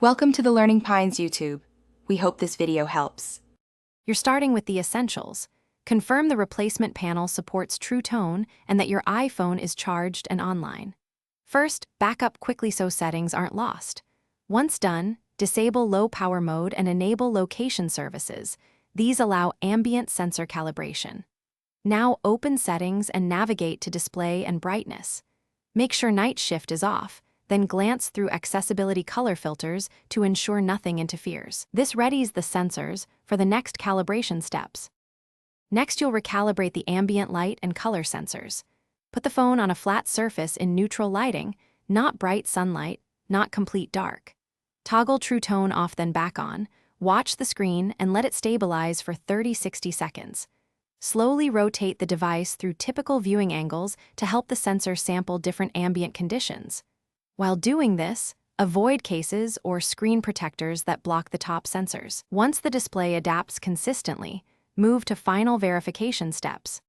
Welcome to the Learning Pines YouTube. We hope this video helps. You're starting with the essentials. Confirm the replacement panel supports True Tone and that your iPhone is charged and online. First, back up quickly so settings aren't lost. Once done, disable low power mode and enable location services. These allow ambient sensor calibration. Now open settings and navigate to display and brightness. Make sure night shift is off. Then glance through accessibility color filters to ensure nothing interferes. This readies the sensors for the next calibration steps. Next, you'll recalibrate the ambient light and color sensors. Put the phone on a flat surface in neutral lighting, not bright sunlight, not complete dark. Toggle True Tone off then back on. Watch the screen and let it stabilize for 30-60 seconds. Slowly rotate the device through typical viewing angles to help the sensor sample different ambient conditions. While doing this, avoid cases or screen protectors that block the top sensors. Once the display adapts consistently, move to final verification steps.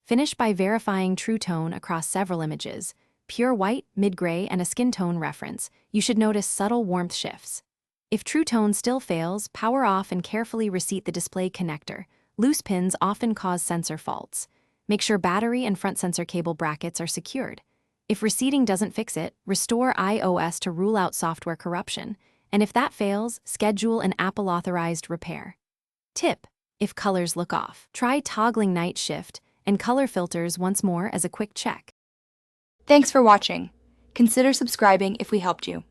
Finish by verifying True Tone across several images, pure white, mid-gray, and a skin tone reference. You should notice subtle warmth shifts. If True Tone still fails, power off and carefully reseat the display connector. Loose pins often cause sensor faults. Make sure battery and front sensor cable brackets are secured. If reseating doesn't fix it, restore iOS to rule out software corruption, and if that fails, schedule an Apple-authorized repair. Tip: if colors look off, try toggling night shift and color filters once more as a quick check. Thanks for watching. Consider subscribing if we helped you.